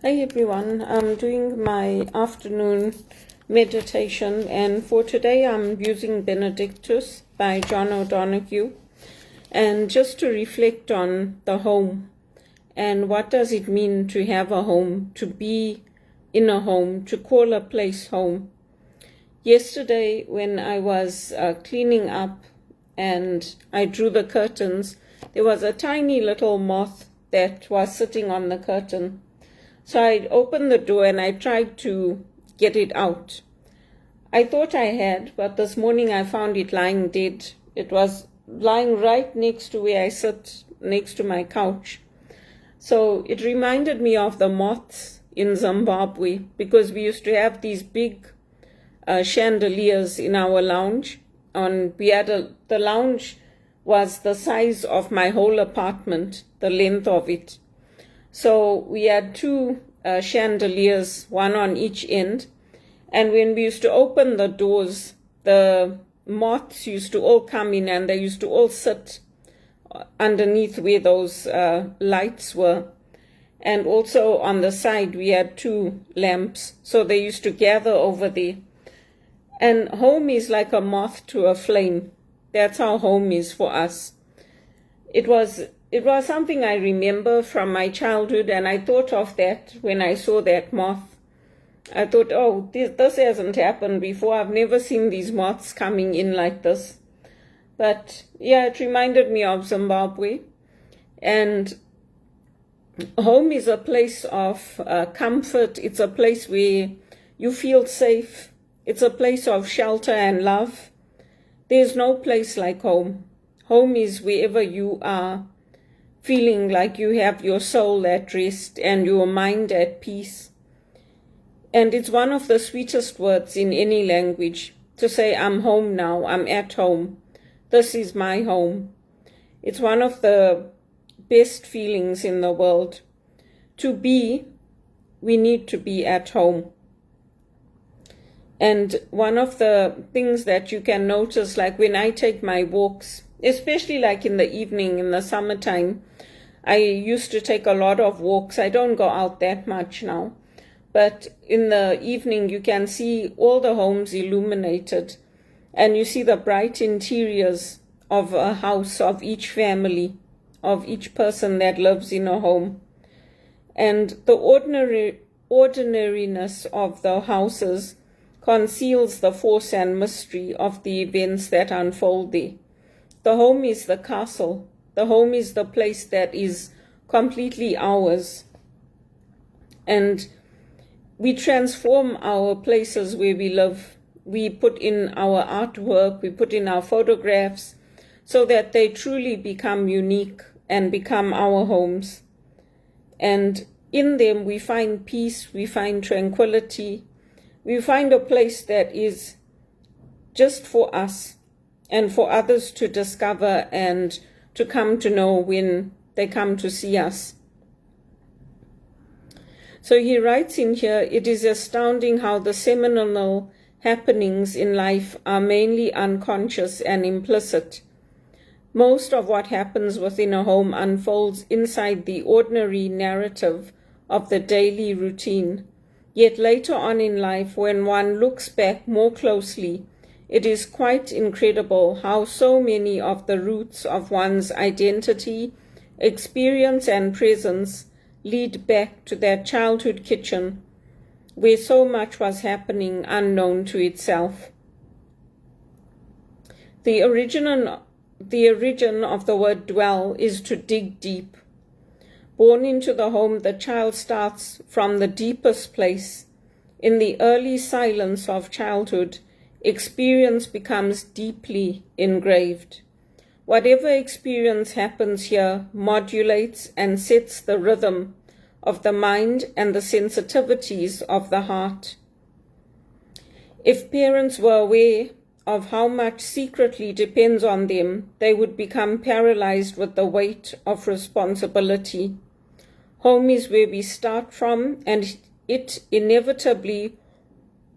Hi everyone, I'm doing my afternoon meditation, and for today I'm using Benedictus by John O'Donoghue, and just to reflect on the home and what does it mean to have a home, to be in a home, to call a place home. Yesterday when I was cleaning up and I drew the curtains, there was a tiny little moth that was sitting on the curtain. So I opened the door and I tried to get it out. I thought I had, but this morning I found it lying dead. It was lying right next to where I sit, next to my couch. So it reminded me of the moths in Zimbabwe, because we used to have these big chandeliers in our lounge. The lounge was the size of my whole apartment, the length of it. So we had two chandeliers, one on each end. And when we used to open the doors, the moths used to all come in and they used to all sit underneath where those lights were. And also on the side, we had two lamps. So they used to gather over there. And home is like a moth to a flame. That's how home is for us. It was something I remember from my childhood, and I thought of that when I saw that moth. I thought, oh, this hasn't happened before. I've never seen these moths coming in like this. But yeah, it reminded me of Zimbabwe. And home is a place of comfort. It's a place where you feel safe. It's a place of shelter and love. There's no place like home. Home is wherever you are, feeling like you have your soul at rest and your mind at peace. And it's one of the sweetest words in any language to say, I'm home now, I'm at home. This is my home. It's one of the best feelings in the world. We need to be at home. And one of the things that you can notice, like when I take my walks, especially like in the evening, in the summertime, I used to take a lot of walks. I don't go out that much now. But in the evening, you can see all the homes illuminated. And you see the bright interiors of a house, of each family, of each person that lives in a home. And the ordinariness of the houses conceals the force and mystery of the events that unfold there. The home is the castle. The home is the place that is completely ours. And we transform our places where we live. We put in our artwork, we put in our photographs, so that they truly become unique and become our homes. And in them we find peace, we find tranquility, we find a place that is just for us and for others to discover and to come to know when they come to see us. So he writes in here, it is astounding how the seminal happenings in life are mainly unconscious and implicit. Most of what happens within a home unfolds inside the ordinary narrative of the daily routine. Yet later on in life, when one looks back more closely, it is quite incredible how so many of the roots of one's identity, experience, and presence lead back to that childhood kitchen where so much was happening unknown to itself. The origin of the word dwell is to dig deep. Born into the home, the child starts from the deepest place. In the early silence of childhood, experience becomes deeply engraved. Whatever experience happens here modulates and sets the rhythm of the mind and the sensitivities of the heart. If parents were aware of how much secretly depends on them, they would become paralyzed with the weight of responsibility. Home is where we start from, and it inevitably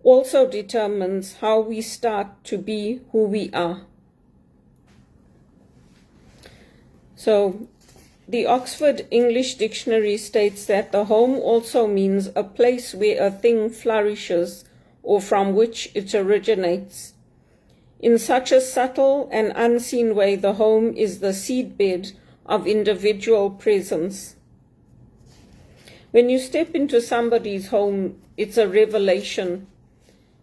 also determines how we start to be who we are. So the Oxford English Dictionary states that the home also means a place where a thing flourishes or from which it originates. In such a subtle and unseen way, the home is the seedbed of individual presence. When you step into somebody's home, it's a revelation,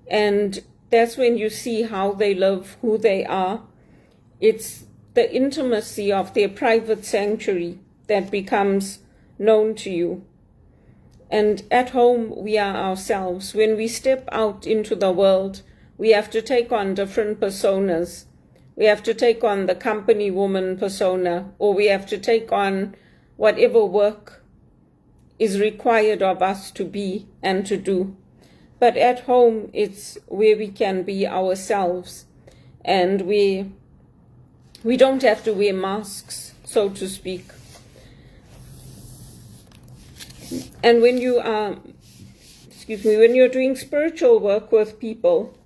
and that's when you see how they live, who they are. It's the intimacy of their private sanctuary that becomes known to you. And at home, we are ourselves. When we step out into the world, we have to take on different personas. We have to take on the company woman persona, or we have to take on whatever work is required of us to be and to do. But at home, it's where we can be ourselves, and we don't have to wear masks, so to speak. And when you are, when you're doing spiritual work with people,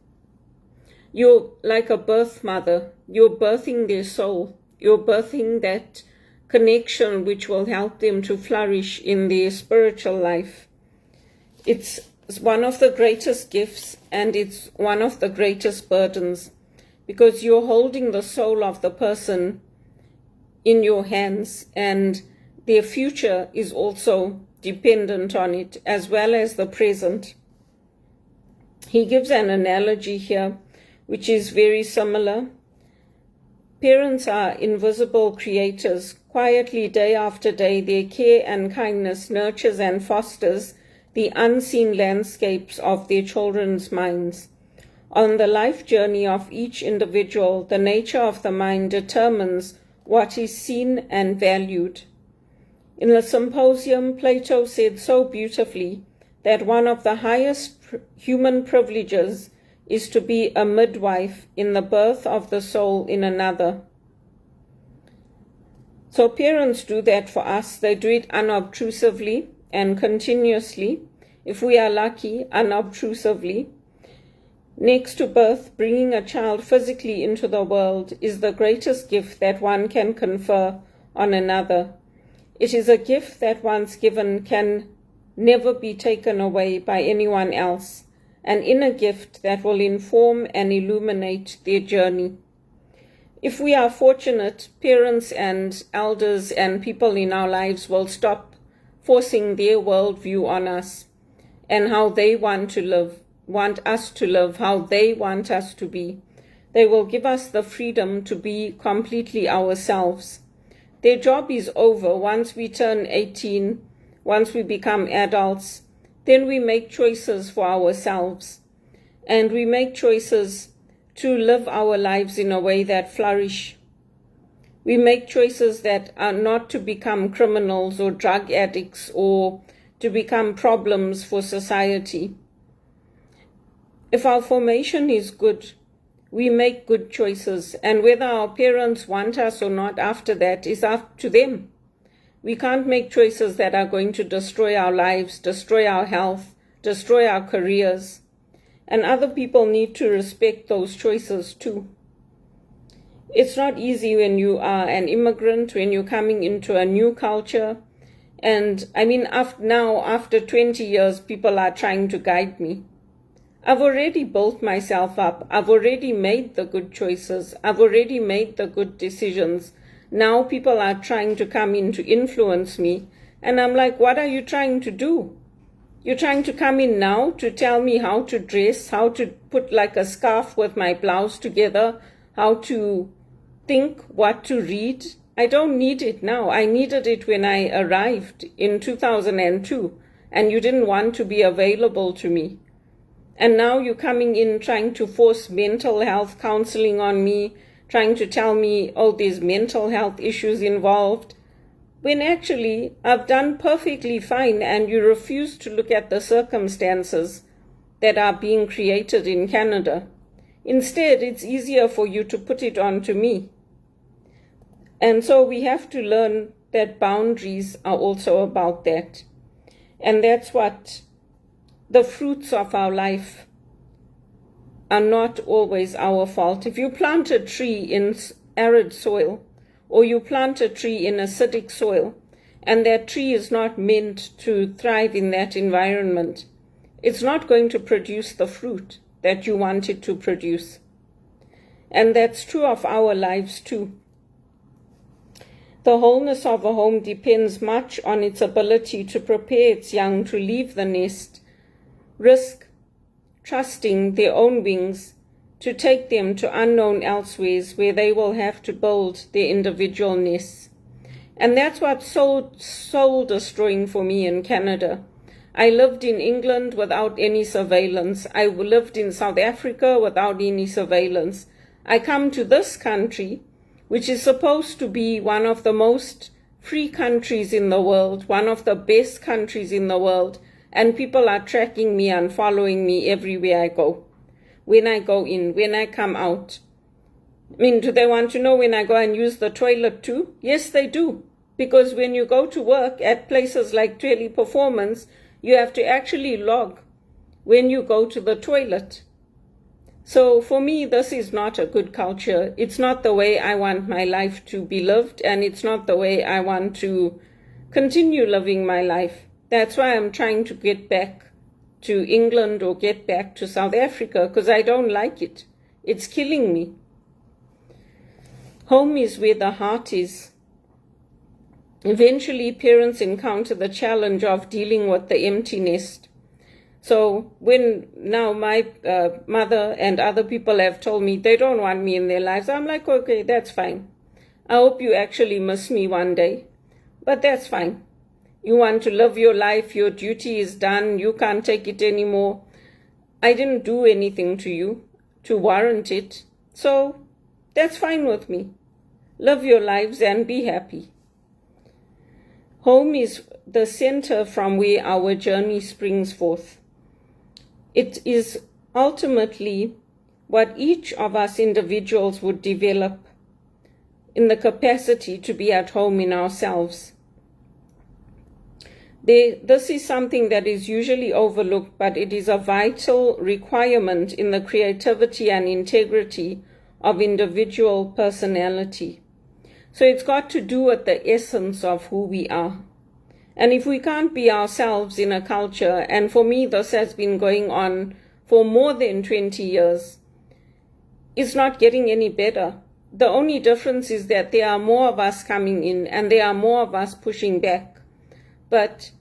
you're like a birth mother. You're birthing their soul. You're birthing that connection which will help them to flourish in their spiritual life. It's one of the greatest gifts, and it's one of the greatest burdens, because you're holding the soul of the person in your hands, and their future is also dependent on it, as well as the present. He gives an analogy here which is very similar. Parents are invisible creators. Quietly, day after day, their care and kindness nurtures and fosters the unseen landscapes of their children's minds. On the life journey of each individual, the nature of the mind determines what is seen and valued. In the Symposium, Plato said so beautifully that one of the highest human privileges is to be a midwife in the birth of the soul in another. So parents do that for us. They do it unobtrusively and continuously. If we are lucky, unobtrusively. Next to birth, bringing a child physically into the world is the greatest gift that one can confer on another. It is a gift that once given can never be taken away by anyone else, an inner gift that will inform and illuminate their journey. If we are fortunate, parents and elders and people in our lives will stop forcing their worldview on us and how they want us to live, how they want us to be. They will give us the freedom to be completely ourselves. Their job is over once we turn 18, once we become adults. Then we make choices for ourselves, and we make choices to live our lives in a way that flourish. We make choices that are not to become criminals or drug addicts or to become problems for society. If our formation is good, we make good choices, and whether our parents want us or not after that is up to them. We can't make choices that are going to destroy our lives, destroy our health, destroy our careers. And other people need to respect those choices too. It's not easy when you are an immigrant, when you're coming into a new culture. And I mean, after 20 years, people are trying to guide me. I've already built myself up. I've already made the good choices. I've already made the good decisions. Now people are trying to come in to influence me. And I'm like, what are you trying to do? You're trying to come in now to tell me how to dress, how to put like a scarf with my blouse together, how to think, what to read. I don't need it now. I needed it when I arrived in 2002, and you didn't want to be available to me. And now you're coming in trying to force mental health counseling on me, trying to tell me, oh, there's mental health issues involved, when actually I've done perfectly fine, and you refuse to look at the circumstances that are being created in Canada. Instead, it's easier for you to put it onto me. And so we have to learn that boundaries are also about that. And that's what the fruits of our life are not always our fault. If you plant a tree in arid soil, or you plant a tree in acidic soil, and that tree is not meant to thrive in that environment, it's not going to produce the fruit that you want it to produce. And that's true of our lives too. The wholeness of a home depends much on its ability to prepare its young to leave the nest, risk trusting their own wings, to take them to unknown elsewheres where they will have to build their individual nests. And that's what's soul destroying for me in Canada. I lived in England without any surveillance. I lived in South Africa without any surveillance. I come to this country, which is supposed to be one of the most free countries in the world, one of the best countries in the world, and people are tracking me and following me everywhere I go. When I go in, when I come out. I mean, do they want to know when I go and use the toilet too? Yes, they do. Because when you go to work at places like Teleperformance, you have to actually log when you go to the toilet. So for me, this is not a good culture. It's not the way I want my life to be lived, and it's not the way I want to continue living my life. That's why I'm trying to get back to England or get back to South Africa, because I don't like it. It's killing me. Home is where the heart is. Eventually, parents encounter the challenge of dealing with the empty nest. So when now my mother and other people have told me they don't want me in their lives, I'm like, okay, that's fine. I hope you actually miss me one day, but that's fine. You want to live your life, your duty is done, you can't take it anymore. I didn't do anything to you to warrant it, so that's fine with me. Live your lives and be happy. Home is the center from where our journey springs forth. It is ultimately what each of us individuals would develop in the capacity to be at home in ourselves. This is something that is usually overlooked, but it is a vital requirement in the creativity and integrity of individual personality. So it's got to do with the essence of who we are. And if we can't be ourselves in a culture, and for me this has been going on for more than 20 years, it's not getting any better. The only difference is that there are more of us coming in and there are more of us pushing back. But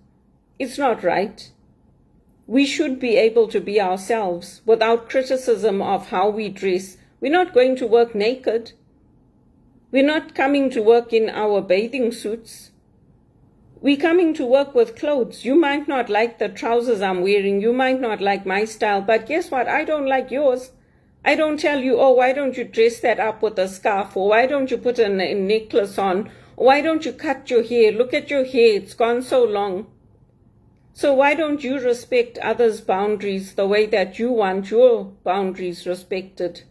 it's not right. We should be able to be ourselves without criticism of how we dress. We're not going to work naked. We're not coming to work in our bathing suits. We're coming to work with clothes. You might not like the trousers I'm wearing. You might not like my style. But guess what? I don't like yours. I don't tell you, oh, why don't you dress that up with a scarf? Or why don't you put a necklace on? Or why don't you cut your hair? Look at your hair. It's gone so long. So why don't you respect others' boundaries the way that you want your boundaries respected?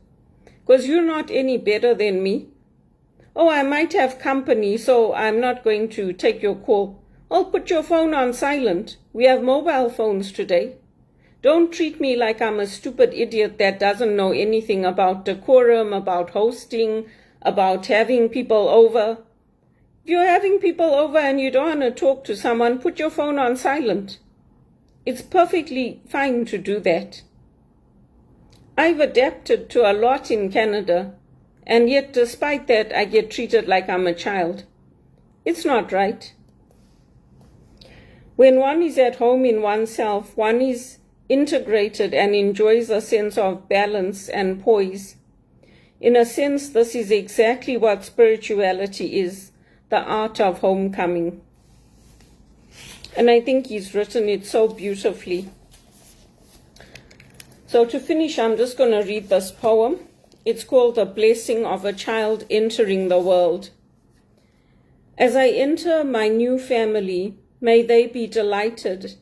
Because you're not any better than me. Oh, I might have company, so I'm not going to take your call. Oh, put your phone on silent. We have mobile phones today. Don't treat me like I'm a stupid idiot that doesn't know anything about decorum, about hosting, about having people over. If you're having people over and you don't want to talk to someone, put your phone on silent. It's perfectly fine to do that. I've adapted to a lot in Canada, and yet despite that, I get treated like I'm a child. It's not right. When one is at home in oneself, one is integrated and enjoys a sense of balance and poise. In a sense, this is exactly what spirituality is, the art of homecoming. And I think he's written it so beautifully. So to finish, I'm just going to read this poem. It's called The Blessing of a Child Entering the World. As I enter my new family, may they be delighted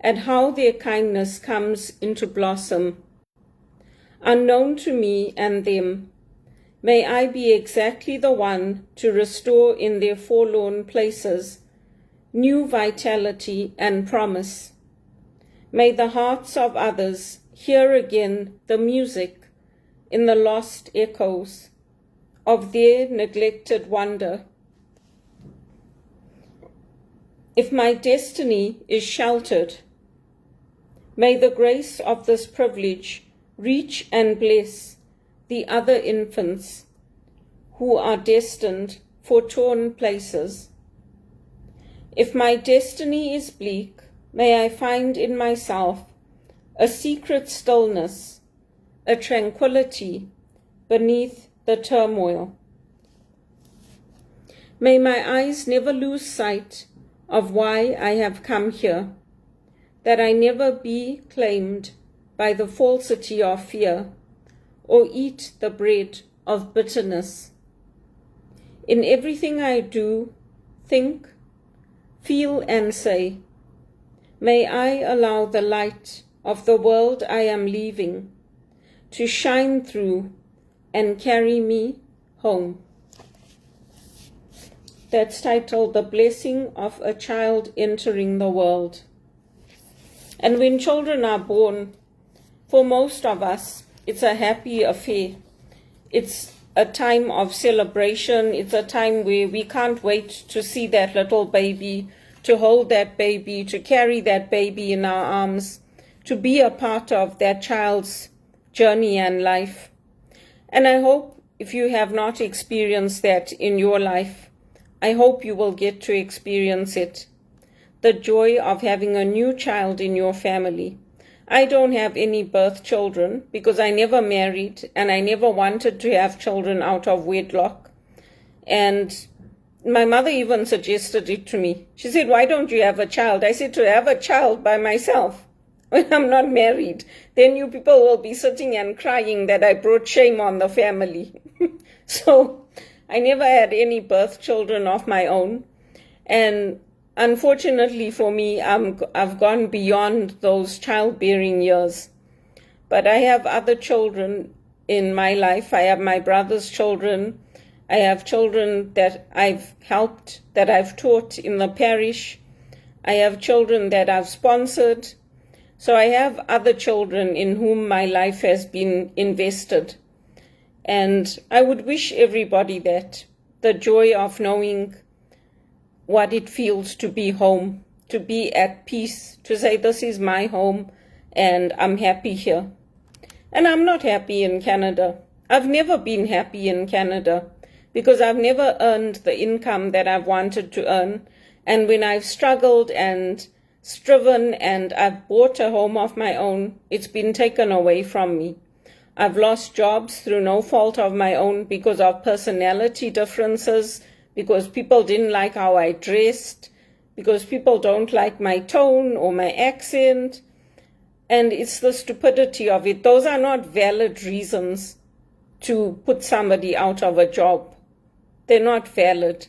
at how their kindness comes into blossom. Unknown to me and them, may I be exactly the one to restore in their forlorn places new vitality and promise. May the hearts of others hear again the music in the lost echoes of their neglected wonder. If my destiny is sheltered, may the grace of this privilege reach and bless the other infants who are destined for torn places. If my destiny is bleak, may I find in myself a secret stillness, a tranquility beneath the turmoil. May my eyes never lose sight of why I have come here, that I never be claimed by the falsity of fear, or eat the bread of bitterness. In everything I do, think, feel, and say, may I allow the light of the world I am leaving to shine through and carry me home. That's titled The Blessing of a Child Entering the World. And when children are born, for most of us, it's a happy affair. It's a time of celebration. It's a time where we can't wait to see that little baby, to hold that baby, to carry that baby in our arms, to be a part of that child's journey and life. And I hope if you have not experienced that in your life, I hope you will get to experience it. The joy of having a new child in your family. I don't have any birth children because I never married and I never wanted to have children out of wedlock. And my mother even suggested it to me. She said, why don't you have a child? I said, to have a child by myself when I'm not married. Then you people will be sitting and crying that I brought shame on the family. So I never had any birth children of my own. And unfortunately for me, I've gone beyond those childbearing years. But I have other children in my life. I have my brother's children. I have children that I've helped, that I've taught in the parish. I have children that I've sponsored. So I have other children in whom my life has been invested. And I would wish everybody that, the joy of knowing what it feels to be home, to be at peace, to say this is my home and I'm happy here. And I'm not happy in Canada. I've never been happy in Canada because I've never earned the income that I've wanted to earn. And when I've struggled and striven and I've bought a home of my own, it's been taken away from me. I've lost jobs through no fault of my own because of personality differences, because people didn't like how I dressed, because people don't like my tone or my accent. And it's the stupidity of it. Those are not valid reasons to put somebody out of a job. They're not valid.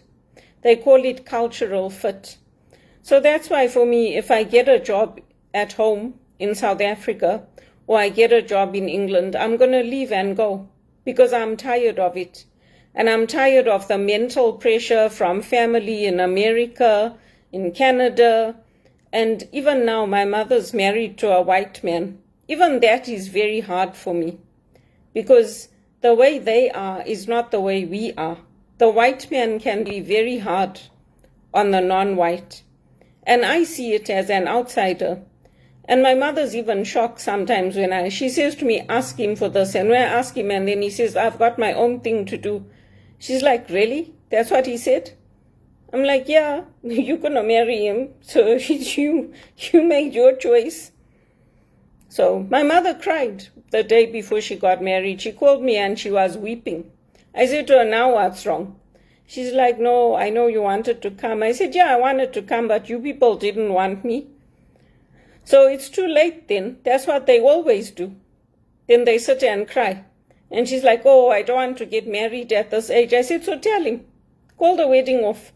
They call it cultural fit. So that's why for me, if I get a job at home in South Africa, or I get a job in England, I'm going to leave and go because I'm tired of it. And I'm tired of the mental pressure from family in America, in Canada. And even now, my mother's married to a white man. Even that is very hard for me because the way they are is not the way we are. The white man can be very hard on the non-white. And I see it as an outsider. And my mother's even shocked sometimes when she says to me, ask him for this. And when I ask him and then he says, I've got my own thing to do. She's like, really? That's what he said? I'm like, yeah, you're going to marry him. So you made your choice. So my mother cried the day before she got married. She called me and she was weeping. I said to her, now what's wrong? She's like, no, I know you wanted to come. I said, yeah, I wanted to come, but you people didn't want me. So it's too late then. That's what they always do. Then they sit and cry. And she's like, oh, I don't want to get married at this age. I said, so tell him. Call the wedding off.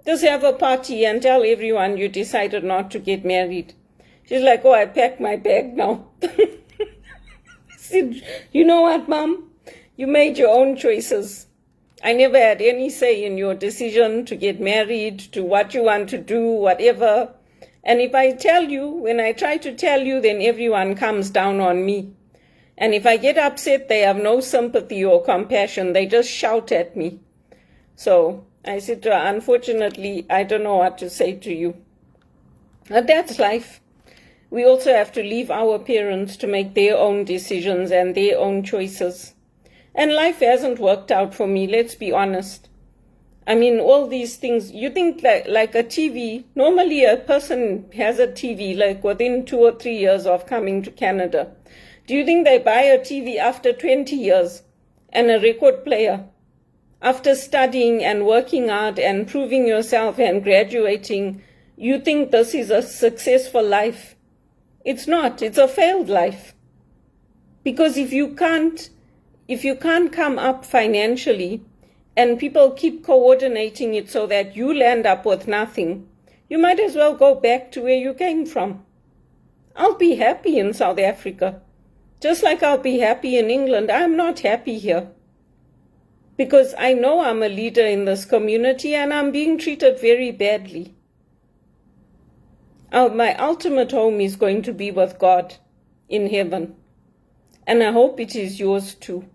Just have a party and tell everyone you decided not to get married. She's like, oh, I packed my bag now. I said, you know what, Mom? You made your own choices. I never had any say in your decision to get married, to what you want to do, whatever. And if I tell you, when I try to tell you, then everyone comes down on me. And if I get upset, they have no sympathy or compassion. They just shout at me. So I said to her, unfortunately, I don't know what to say to you. But that's life. We also have to leave our parents to make their own decisions and their own choices. And life hasn't worked out for me, let's be honest. I mean, all these things, you think like a TV, normally a person has a TV like within 2 or 3 years of coming to Canada. Do you think they buy a TV after 20 years and a record player? After studying and working hard and proving yourself and graduating, you think this is a successful life? It's not. It's a failed life. Because if you can't come up financially and people keep coordinating it so that you land up with nothing, you might as well go back to where you came from. I'll be happy in South Africa. Just like I'll be happy in England, I'm not happy here. Because I know I'm a leader in this community and I'm being treated very badly. My ultimate home is going to be with God in heaven. And I hope it is yours too.